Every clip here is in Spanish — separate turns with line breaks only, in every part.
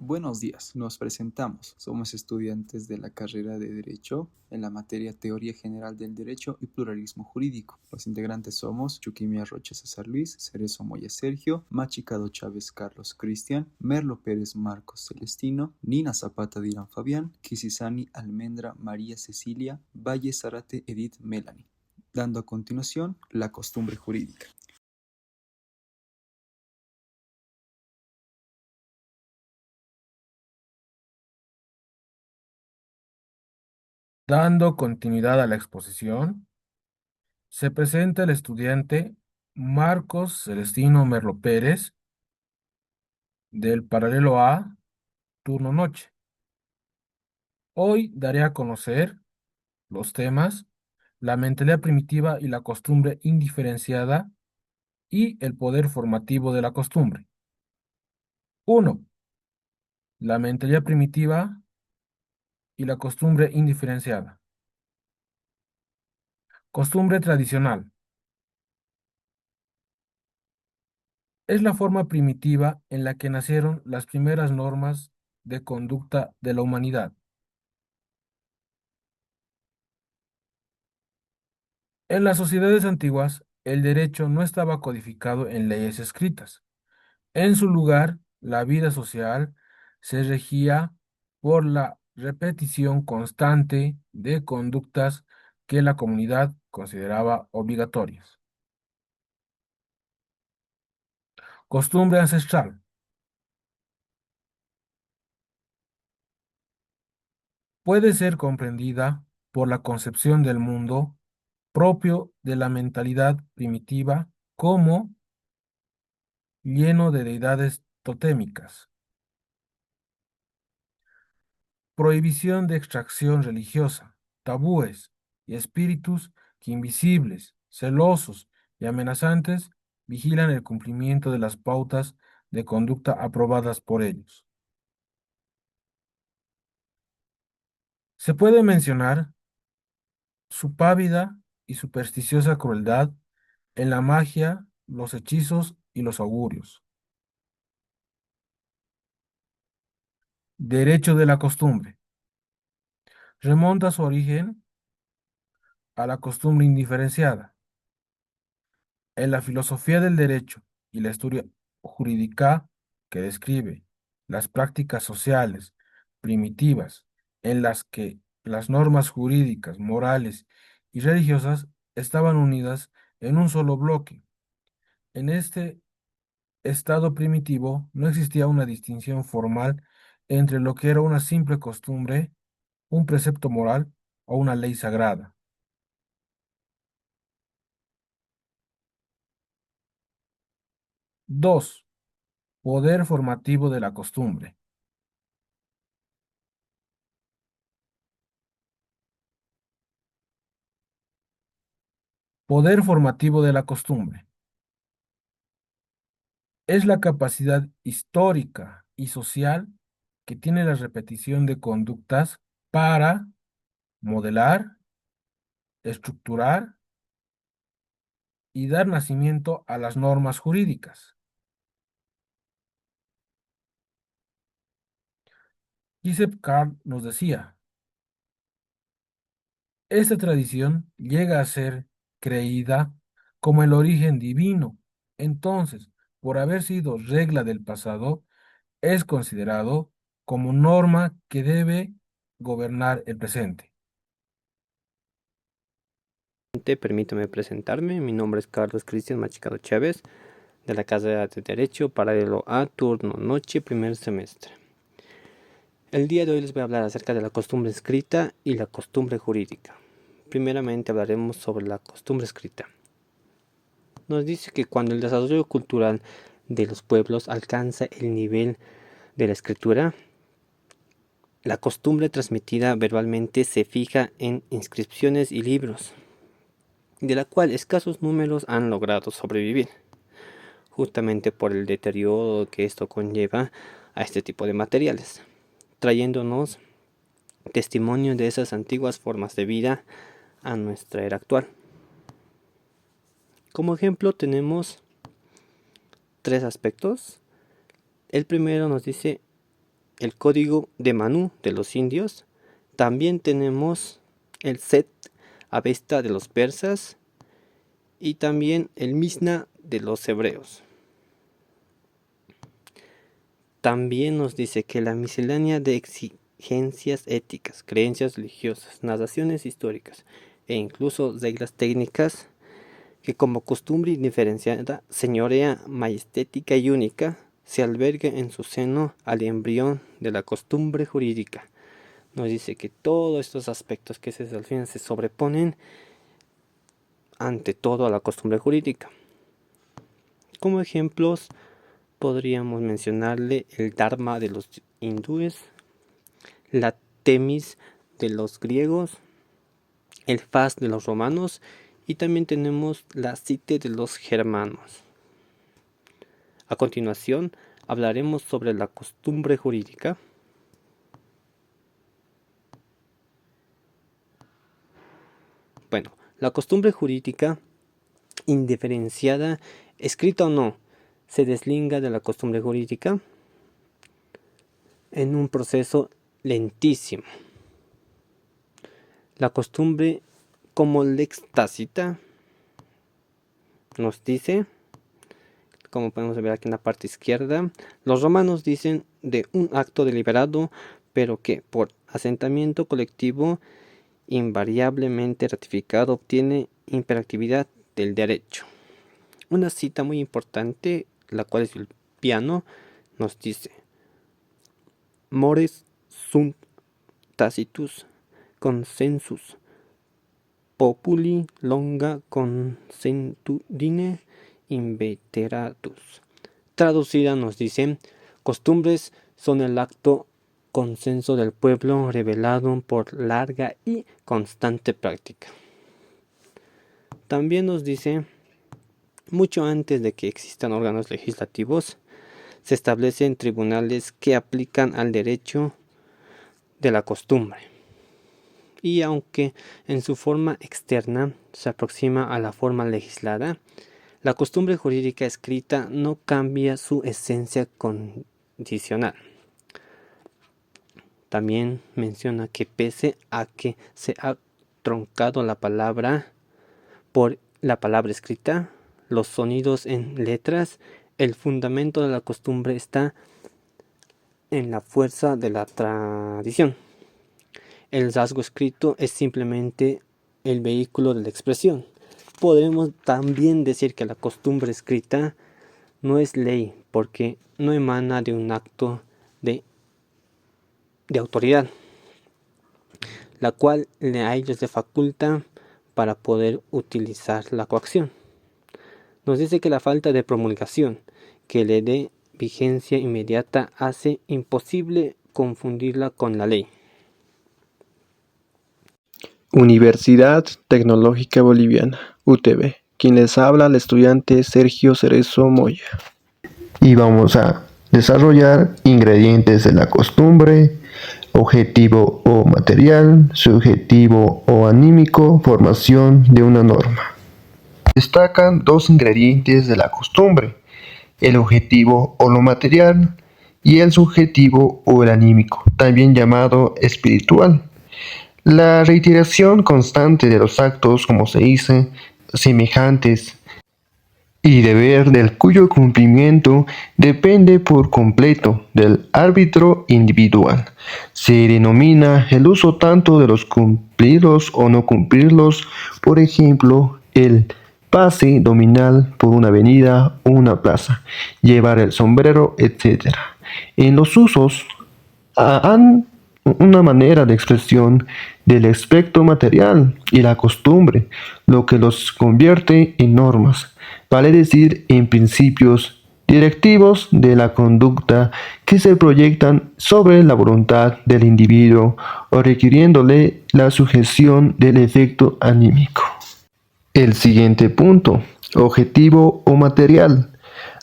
Buenos días, nos presentamos. Somos estudiantes de la carrera de Derecho en la materia Teoría General del Derecho y Pluralismo Jurídico. Los integrantes somos Chuquimia Rocha César Luis, Cerezo Moya Sergio, Machicado Chávez Carlos Cristian, Merlo Pérez Marcos Celestino, Nina Zapata Dirán Fabián, Kisisani Almendra María Cecilia, Valle Zarate Edith Melanie. Dando a continuación la costumbre jurídica.
Dando continuidad a la exposición, se presenta el estudiante Marcos Celestino Merlo Pérez del paralelo A, turno noche. Hoy daré a conocer los temas la mentalidad primitiva y la costumbre indiferenciada y el poder formativo de la costumbre. 1. La mentalidad primitiva y la costumbre indiferenciada. Costumbre tradicional. Es la forma primitiva en la que nacieron las primeras normas de conducta de la humanidad. En las sociedades antiguas, el derecho no estaba codificado en leyes escritas. En su lugar, la vida social se regía por la repetición constante de conductas que la comunidad consideraba obligatorias. Costumbre ancestral. Puede ser comprendida por la concepción del mundo propio de la mentalidad primitiva como lleno de deidades totémicas. Prohibición de extracción religiosa, tabúes y espíritus que invisibles, celosos y amenazantes vigilan el cumplimiento de las pautas de conducta aprobadas por ellos. Se puede mencionar su pávida y supersticiosa crueldad en la magia, los hechizos y los augurios. Derecho de la costumbre. Remonta su origen a la costumbre indiferenciada. En la filosofía del derecho y la historia jurídica que describe las prácticas sociales primitivas en las que las normas jurídicas, morales y religiosas estaban unidas en un solo bloque. En este estado primitivo no existía una distinción formal entre lo que era una simple costumbre, un precepto moral o una ley sagrada. 2. Poder formativo de la costumbre. Poder formativo de la costumbre. Es la capacidad histórica y social que tiene la repetición de conductas para modelar, estructurar y dar nacimiento a las normas jurídicas. Joseph Carl nos decía, esta tradición llega a ser creída como el origen divino. Entonces, por haber sido regla del pasado, es considerado como norma que debe gobernar el presente.
Permítame presentarme, mi nombre es Carlos Cristian Machicado Chávez, de la carrera de Derecho, paralelo A, turno noche, primer semestre. El día de hoy les voy a hablar acerca de la costumbre escrita y la costumbre jurídica. Primeramente hablaremos sobre la costumbre escrita. Nos dice que cuando el desarrollo cultural de los pueblos alcanza el nivel de la escritura, la costumbre transmitida verbalmente se fija en inscripciones y libros, de la cual escasos números han logrado sobrevivir, justamente por el deterioro que esto conlleva a este tipo de materiales, trayéndonos testimonio de esas antiguas formas de vida a nuestra era actual. Como ejemplo tenemos tres aspectos. El primero nos dice el código de Manú de los indios. También tenemos el Set Avesta de los persas y también el Misna de los hebreos. También nos dice que la miscelánea de exigencias éticas, creencias religiosas, narraciones históricas e incluso reglas técnicas que como costumbre indiferenciada, señorea, majestética y única, se alberga en su seno al embrión de la costumbre jurídica. Nos dice que todos estos aspectos que al final se sobreponen ante todo a la costumbre jurídica. Como ejemplos podríamos mencionarle el Dharma de los hindúes, la Temis de los griegos, el Fas de los romanos y también tenemos la Cite de los germanos. A continuación hablaremos sobre la costumbre jurídica. Bueno, la costumbre jurídica, indiferenciada, escrita o no, se deslinda de la costumbre jurídica en un proceso lentísimo. La costumbre como lex tácita nos dice, como podemos ver aquí en la parte izquierda, los romanos dicen de un acto deliberado, pero que por asentamiento colectivo invariablemente ratificado obtiene imperatividad del derecho. Una cita muy importante, la cual es el Piano, nos dice: Mores sunt tacitus consensus populi longa consentudine inveteratus. Traducida nos dice: costumbres son el acto consenso del pueblo revelado por larga y constante práctica. También nos dice: mucho antes de que existan órganos legislativos, se establecen tribunales que aplican al derecho de la costumbre. Y aunque en su forma externa se aproxima a la forma legislada, la costumbre jurídica escrita no cambia su esencia condicional. También menciona que pese a que se ha truncado la palabra por la palabra escrita, los sonidos en letras, el fundamento de la costumbre está en la fuerza de la tradición. El rasgo escrito es simplemente el vehículo de la expresión. Podremos también decir que la costumbre escrita no es ley porque no emana de un acto de autoridad, la cual a ellos le faculta para poder utilizar la coacción. Nos dice que la falta de promulgación que le dé vigencia inmediata hace imposible confundirla con la ley.
Universidad Tecnológica Boliviana, UTB. Quien les habla, el estudiante Sergio Cerezo Moya. Y vamos a desarrollar ingredientes de la costumbre, objetivo o material, subjetivo o anímico, formación de una norma. Destacan dos ingredientes de la costumbre: el objetivo o lo material y el subjetivo o el anímico, también llamado espiritual. La reiteración constante de los actos, como se dice, semejantes y deber del cuyo cumplimiento depende por completo del árbitro individual. Se denomina el uso tanto de los cumplirlos o no cumplirlos, por ejemplo, el pase dominal por una avenida o una plaza, llevar el sombrero, etc. En los usos han una manera de expresión del aspecto material y la costumbre, lo que los convierte en normas, vale decir, en principios directivos de la conducta que se proyectan sobre la voluntad del individuo o requiriéndole la sujeción del efecto anímico. El siguiente punto: objetivo o material.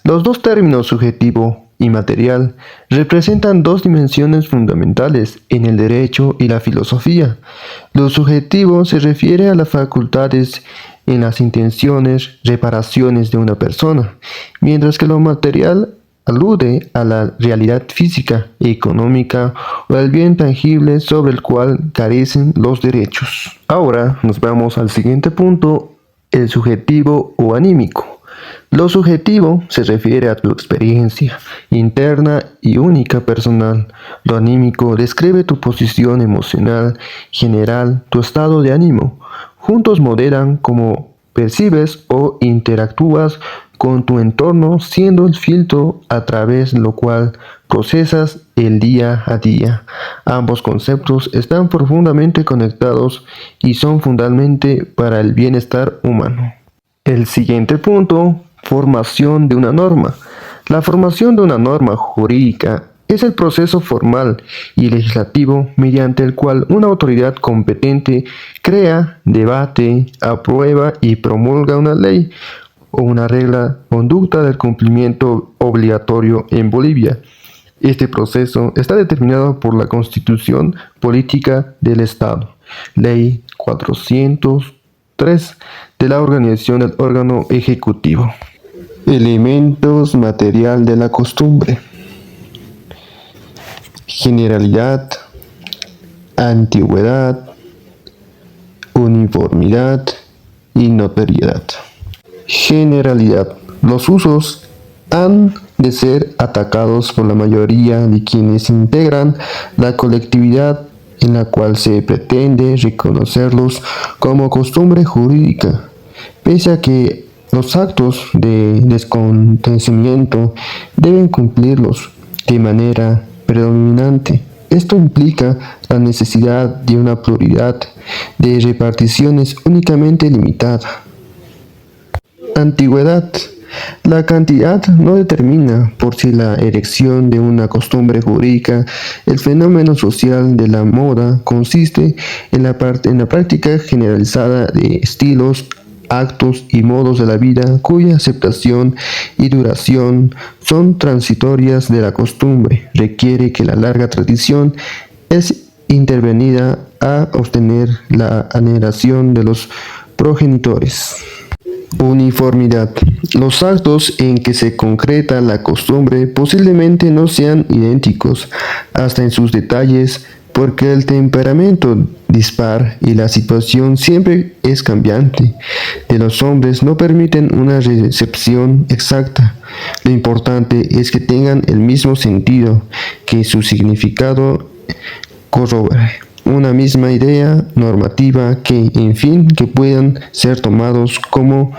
Los dos términos subjetivo y material representan dos dimensiones fundamentales en el derecho y la filosofía. Lo subjetivo se refiere a las facultades en las intenciones, reparaciones de una persona, mientras que lo material alude a la realidad física, económica o al bien tangible sobre el cual carecen los derechos. Ahora nos vamos al siguiente punto, el subjetivo o anímico. Lo subjetivo se refiere a tu experiencia interna y única personal. Lo anímico describe tu posición emocional general, tu estado de ánimo. Juntos modelan cómo percibes o interactúas con tu entorno, siendo el filtro a través de lo cual procesas el día a día. Ambos conceptos están profundamente conectados y son fundamental para el bienestar humano. El siguiente punto, formación de una norma. La formación de una norma jurídica es el proceso formal y legislativo mediante el cual una autoridad competente crea, debate, aprueba y promulga una ley o una regla conducta del cumplimiento obligatorio en Bolivia. Este proceso está determinado por la Constitución Política del Estado, Ley 403 de la organización del órgano ejecutivo. Elementos material de la costumbre. Generalidad, antigüedad, uniformidad y notoriedad. Generalidad. Los usos han de ser atacados por la mayoría de quienes integran la colectividad en la cual se pretende reconocerlos como costumbre jurídica, pese a que los actos de descontentamiento deben cumplirlos de manera predominante. Esto implica la necesidad de una pluralidad de reparticiones únicamente limitada. Antigüedad. La cantidad no determina por sí la erección de una costumbre jurídica. El fenómeno social de la moda consiste en la práctica generalizada de estilos, actos y modos de la vida cuya aceptación y duración son transitorias de la costumbre. Requiere que la larga tradición es intervenida a obtener la anhelación de los progenitores. Uniformidad. Los actos en que se concreta la costumbre posiblemente no sean idénticos, hasta en sus detalles, porque el temperamento dispar y la situación siempre es cambiante de los hombres no permiten una recepción exacta. Lo importante es que tengan el mismo sentido, que su significado corrobore una misma idea normativa, que, en fin, que puedan ser tomados como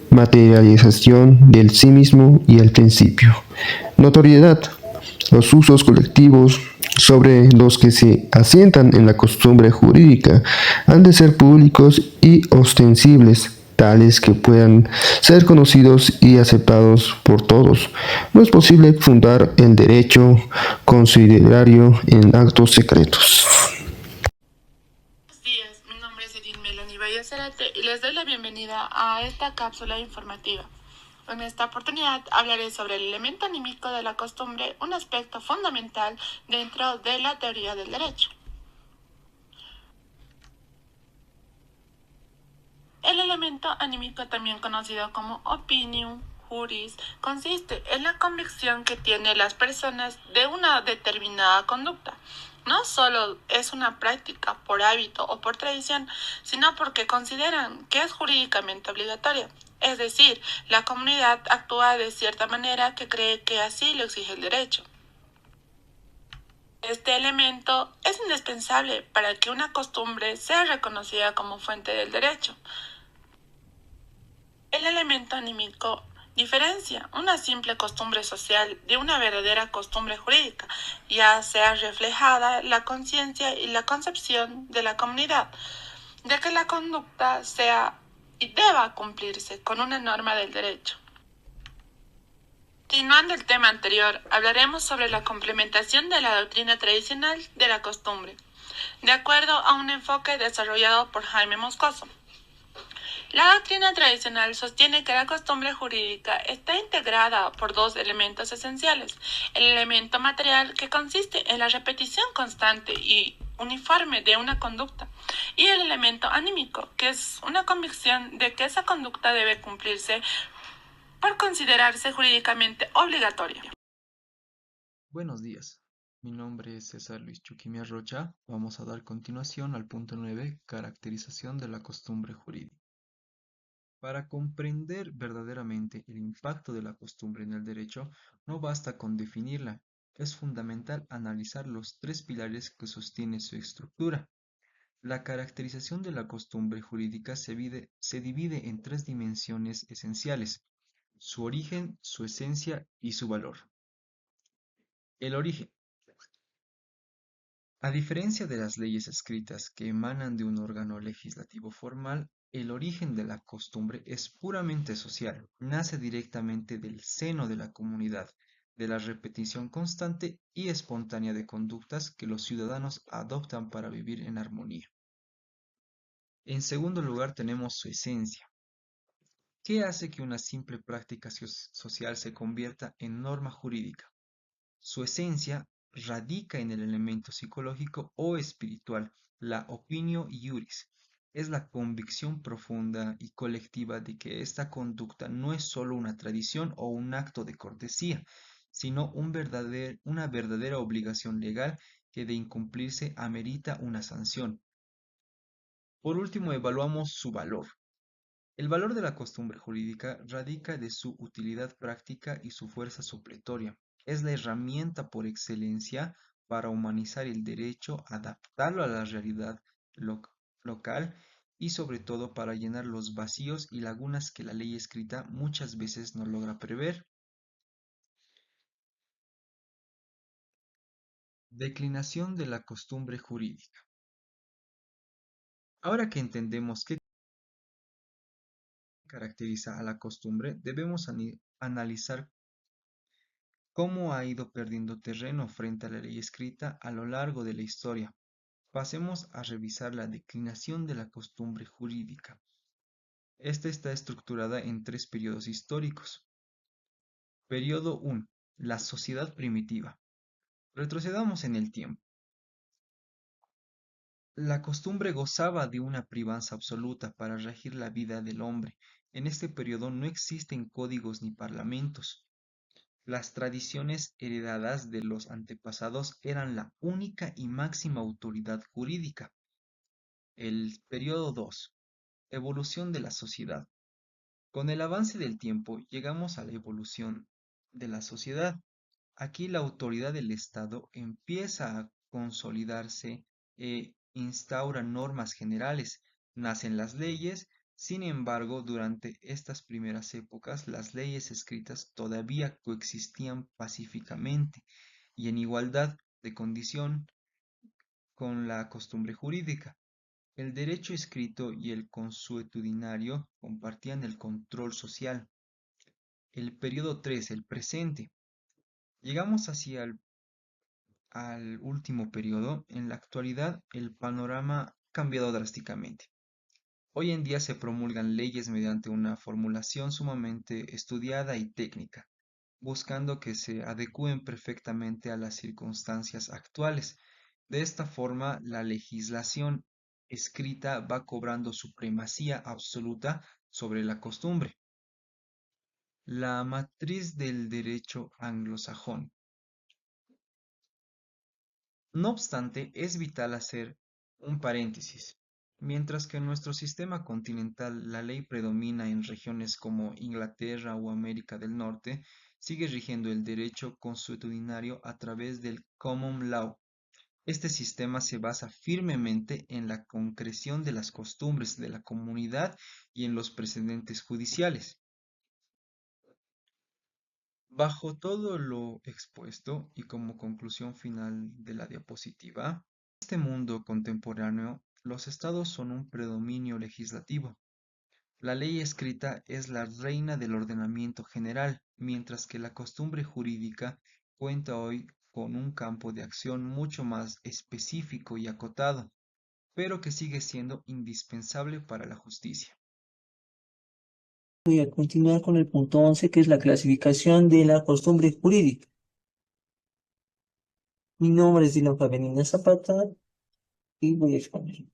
materialización del sí mismo y el principio. Notoriedad. Los usos colectivos sobre los que se asientan en la costumbre jurídica han de ser públicos y ostensibles, tales que puedan ser conocidos y aceptados por todos. No es posible fundar el derecho considerario en actos secretos.
Mi nombre es Edith Melanie Valle Cerate y les doy la bienvenida a esta cápsula informativa. En esta oportunidad hablaré sobre el elemento anímico de la costumbre, un aspecto fundamental dentro de la teoría del derecho. El elemento anímico, también conocido como opinium juris, consiste en la convicción que tienen las personas de una determinada conducta. No solo es una práctica por hábito o por tradición, sino porque consideran que es jurídicamente obligatoria. Es decir, la comunidad actúa de cierta manera que cree que así lo exige el derecho. Este elemento es indispensable para que una costumbre sea reconocida como fuente del derecho. El elemento anímico diferencia una simple costumbre social de una verdadera costumbre jurídica, ya sea reflejada la conciencia y la concepción de la comunidad, de que la conducta sea y deba cumplirse con una norma del derecho. Continuando el tema anterior, hablaremos sobre la complementación de la doctrina tradicional de la costumbre, de acuerdo a un enfoque desarrollado por Jaime Moscoso. La doctrina tradicional sostiene que la costumbre jurídica está integrada por dos elementos esenciales: el elemento material, que consiste en la repetición constante y uniforme de una conducta, y el elemento anímico, que es una convicción de que esa conducta debe cumplirse por considerarse jurídicamente obligatoria.
Buenos días, mi nombre es César Luis Chuquimia Rocha. Vamos a dar continuación al punto 9, caracterización de la costumbre jurídica. Para comprender verdaderamente el impacto de la costumbre en el derecho, no basta con definirla, es fundamental analizar los tres pilares que sostienen su estructura. La caracterización de la costumbre jurídica se divide en tres dimensiones esenciales: su origen, su esencia y su valor. El origen. A diferencia de las leyes escritas que emanan de un órgano legislativo formal, el origen de la costumbre es puramente social, nace directamente del seno de la comunidad, de la repetición constante y espontánea de conductas que los ciudadanos adoptan para vivir en armonía. En segundo lugar tenemos su esencia. ¿Qué hace que una simple práctica social se convierta en norma jurídica? Su esencia radica en el elemento psicológico o espiritual, la opinio iuris. Es la convicción profunda y colectiva de que esta conducta no es solo una tradición o un acto de cortesía, sino una verdadera obligación legal que de incumplirse amerita una sanción. Por último, evaluamos su valor. El valor de la costumbre jurídica radica de su utilidad práctica y su fuerza supletoria. Es la herramienta por excelencia para humanizar el derecho, adaptarlo a la realidad local y sobre todo para llenar los vacíos y lagunas que la ley escrita muchas veces no logra prever. Declinación de la costumbre jurídica. Ahora que entendemos qué caracteriza a la costumbre, debemos analizar cómo ha ido perdiendo terreno frente a la ley escrita a lo largo de la historia. Pasemos a revisar la declinación de la costumbre jurídica. Esta está estructurada en tres periodos históricos. Periodo 1. La sociedad primitiva. Retrocedamos en el tiempo. La costumbre gozaba de una privanza absoluta para regir la vida del hombre. En este periodo no existen códigos ni parlamentos. Las tradiciones heredadas de los antepasados eran la única y máxima autoridad jurídica. El periodo 2. Evolución de la sociedad. Con el avance del tiempo llegamos a la evolución de la sociedad. Aquí la autoridad del Estado empieza a consolidarse e instaura normas generales. Nacen las leyes. Sin embargo, durante estas primeras épocas, las leyes escritas todavía coexistían pacíficamente y en igualdad de condición con la costumbre jurídica. El derecho escrito y el consuetudinario compartían el control social. El periodo 3, el presente. Llegamos así al último periodo. En la actualidad, el panorama ha cambiado drásticamente. Hoy en día se promulgan leyes mediante una formulación sumamente estudiada y técnica, buscando que se adecúen perfectamente a las circunstancias actuales. De esta forma, la legislación escrita va cobrando supremacía absoluta sobre la costumbre. La matriz del derecho anglosajón. No obstante, es vital hacer un paréntesis. Mientras que en nuestro sistema continental la ley predomina en regiones como Inglaterra o América del Norte, sigue rigiendo el derecho consuetudinario a través del common law. Este sistema se basa firmemente en la concreción de las costumbres de la comunidad y en los precedentes judiciales. Bajo todo lo expuesto y como conclusión final de la diapositiva, en este mundo contemporáneo, los estados son un predominio legislativo. La ley escrita es la reina del ordenamiento general, mientras que la costumbre jurídica cuenta hoy con un campo de acción mucho más específico y acotado, pero que sigue siendo indispensable para la justicia.
Voy a continuar con el punto 11, que es la clasificación de la costumbre jurídica. Mi nombre es Dylan Fabianina Zapata y voy a exponer.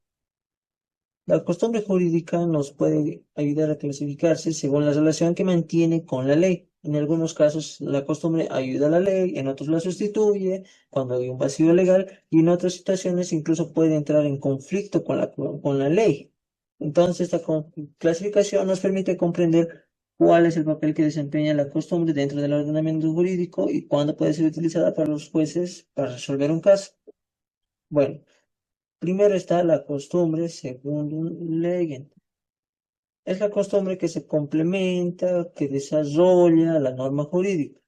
La costumbre jurídica nos puede ayudar a clasificarse según la relación que mantiene con la ley. En algunos casos la costumbre ayuda a la ley, en otros la sustituye cuando hay un vacío legal y en otras situaciones incluso puede entrar en conflicto con la ley. Entonces, esta clasificación nos permite comprender cuál es el papel que desempeña la costumbre dentro del ordenamiento jurídico y cuándo puede ser utilizada para los jueces para resolver un caso. Bueno, primero está la costumbre según ley. Es la costumbre que se complementa, que desarrolla la norma jurídica.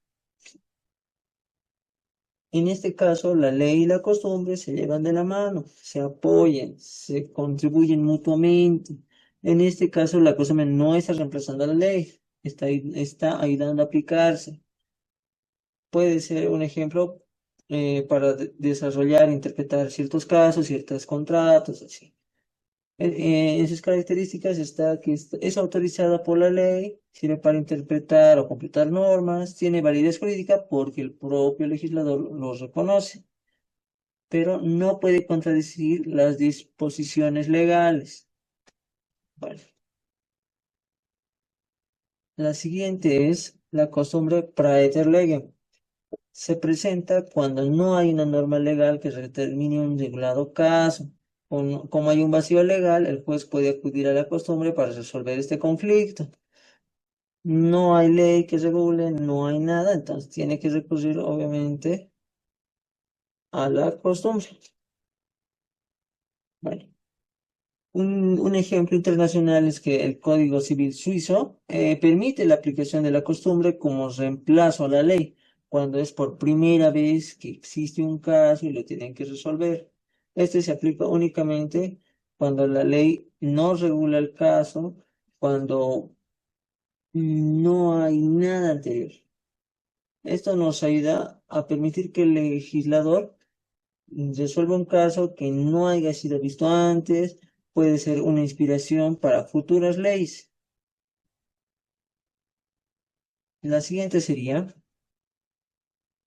En este caso, la ley y la costumbre se llevan de la mano, se apoyan, se contribuyen mutuamente. En este caso, la costumbre no está reemplazando a la ley, está ayudando a aplicarse. Puede ser un ejemplo para desarrollar, interpretar ciertos casos, ciertos contratos, así. En sus características está que es autorizada por la ley, sirve para interpretar o completar normas, tiene validez jurídica porque el propio legislador lo reconoce, pero no puede contradecir las disposiciones legales. Bueno, la siguiente es la costumbre praeter legem. Se presenta cuando no hay una norma legal que determine un regulado caso. Como hay un vacío legal, el juez puede acudir a la costumbre para resolver este conflicto. No hay ley que regule, no hay nada, entonces tiene que recurrir obviamente a la costumbre. Bueno, un ejemplo internacional es que el Código Civil suizo permite la aplicación de la costumbre como reemplazo a la ley, cuando es por primera vez que existe un caso y lo tienen que resolver. Este se aplica únicamente cuando la ley no regula el caso, cuando no hay nada anterior. Esto nos ayuda a permitir que el legislador resuelva un caso que no haya sido visto antes, puede ser una inspiración para futuras leyes. La siguiente sería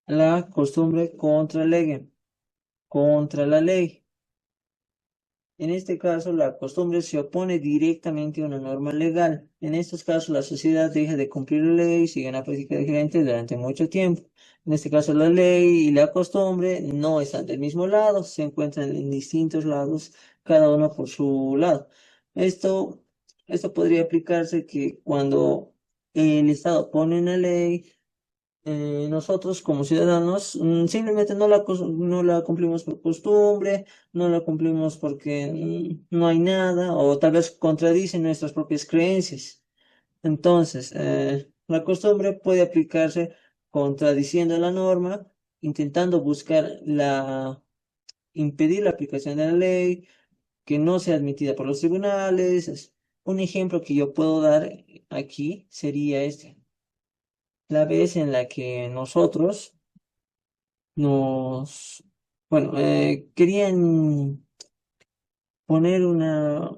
la costumbre contra legem, contra la ley. En este caso, la costumbre se opone directamente a una norma legal. En estos casos, la sociedad deja de cumplir la ley y sigue una práctica diferente durante mucho tiempo. En este caso, la ley y la costumbre no están del mismo lado, se encuentran en distintos lados, cada uno por su lado. Esto, esto podría aplicarse que cuando el Estado pone una ley, nosotros como ciudadanos simplemente no la cumplimos por costumbre, no la cumplimos porque no hay nada o tal vez contradicen nuestras propias creencias. Entonces, la costumbre puede aplicarse contradiciendo la norma, intentando impedir la aplicación de la ley, que no sea admitida por los tribunales. Un ejemplo que yo puedo dar aquí sería este. La vez en la que nosotros nos, bueno, querían poner la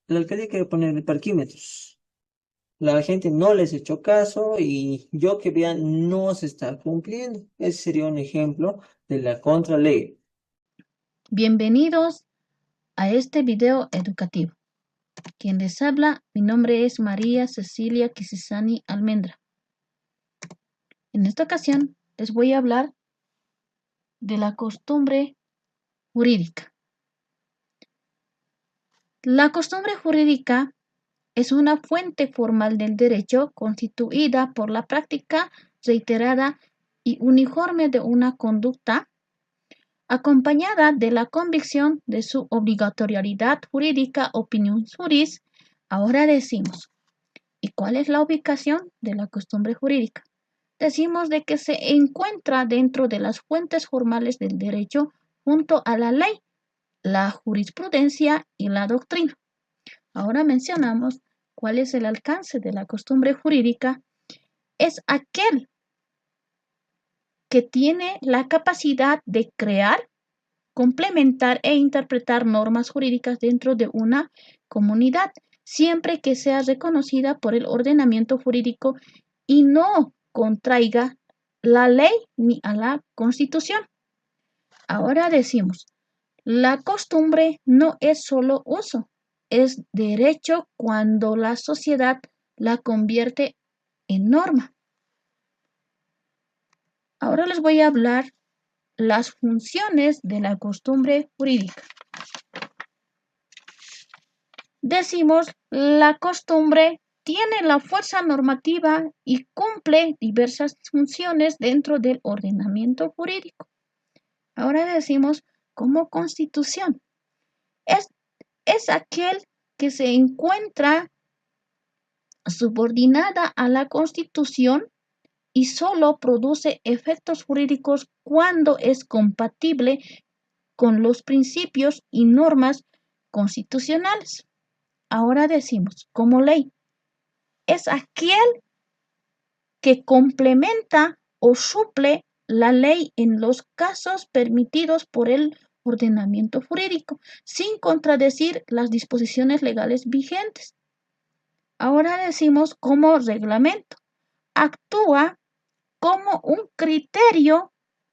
alcaldía quería poner parquímetros. La gente no les echó caso y yo que vean no se está cumpliendo. Ese sería un ejemplo de la contraley.
Bienvenidos a este video educativo. Quien les habla, mi nombre es María Cecilia Quisisani Almendra. En esta ocasión les voy a hablar de la costumbre jurídica. La costumbre jurídica es una fuente formal del derecho constituida por la práctica reiterada y uniforme de una conducta acompañada de la convicción de su obligatoriedad jurídica opinión juris. Ahora decimos, ¿y cuál es la ubicación de la costumbre jurídica? Decimos de que se encuentra dentro de las fuentes formales del derecho junto a la ley, la jurisprudencia y la doctrina. Ahora mencionamos cuál es el alcance de la costumbre jurídica. Es aquel que tiene la capacidad de crear, complementar e interpretar normas jurídicas dentro de una comunidad, siempre que sea reconocida por el ordenamiento jurídico y no contraiga la ley ni a la Constitución. Ahora decimos, la costumbre no es solo uso, es derecho cuando la sociedad la convierte en norma. Ahora les voy a hablar las funciones de la costumbre jurídica. Decimos, la costumbre tiene la fuerza normativa y cumple diversas funciones dentro del ordenamiento jurídico. Ahora decimos, como constitución, es aquel que se encuentra subordinada a la Constitución y solo produce efectos jurídicos cuando es compatible con los principios y normas constitucionales. Ahora decimos, como ley, es aquel que complementa o suple la ley en los casos permitidos por el ordenamiento jurídico, sin contradecir las disposiciones legales vigentes. Ahora decimos como reglamento, actúa como un criterio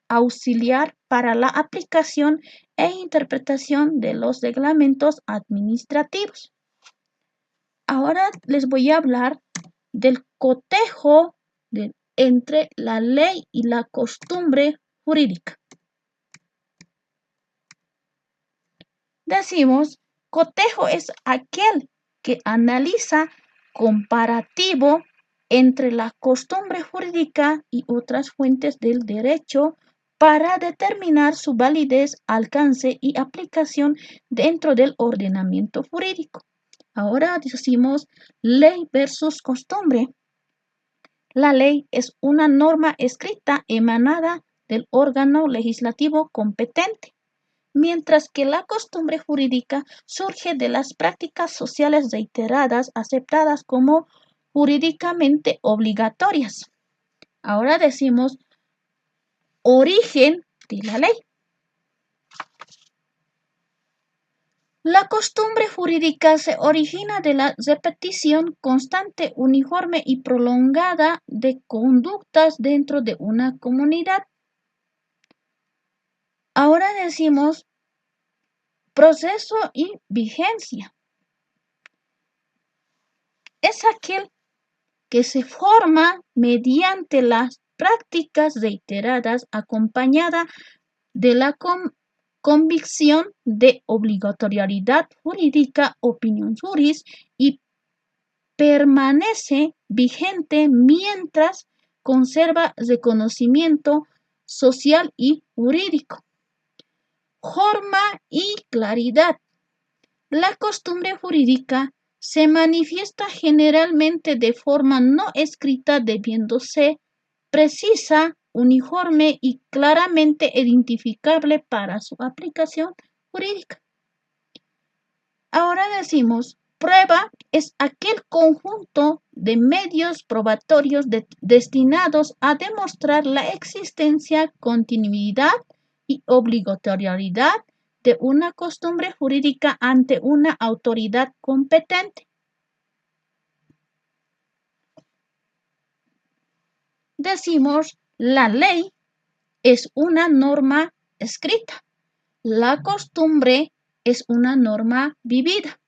auxiliar para la aplicación e interpretación de los reglamentos administrativos. Ahora les voy a hablar del cotejo entre la ley y la costumbre jurídica. Decimos, cotejo es aquel que analiza comparativo entre la costumbre jurídica y otras fuentes del derecho para determinar su validez, alcance y aplicación dentro del ordenamiento jurídico. Ahora decimos ley versus costumbre. La ley es una norma escrita emanada del órgano legislativo competente, mientras que la costumbre jurídica surge de las prácticas sociales reiteradas aceptadas como jurídicamente obligatorias. Ahora decimos origen de la ley. La costumbre jurídica se origina de la repetición constante, uniforme y prolongada de conductas dentro de una comunidad. Ahora decimos proceso y vigencia. Es aquel que se forma mediante las prácticas reiteradas acompañada de la convicción de obligatoriedad jurídica, opinión juris, y permanece vigente mientras conserva reconocimiento social y jurídico. Forma y claridad. La costumbre jurídica se manifiesta generalmente de forma no escrita, debiéndose precisa, uniforme y claramente identificable para su aplicación jurídica. Ahora decimos, prueba es aquel conjunto de medios probatorios destinados a demostrar la existencia, continuidad y obligatoriedad de una costumbre jurídica ante una autoridad competente. Decimos, la ley es una norma escrita. La costumbre es una norma vivida.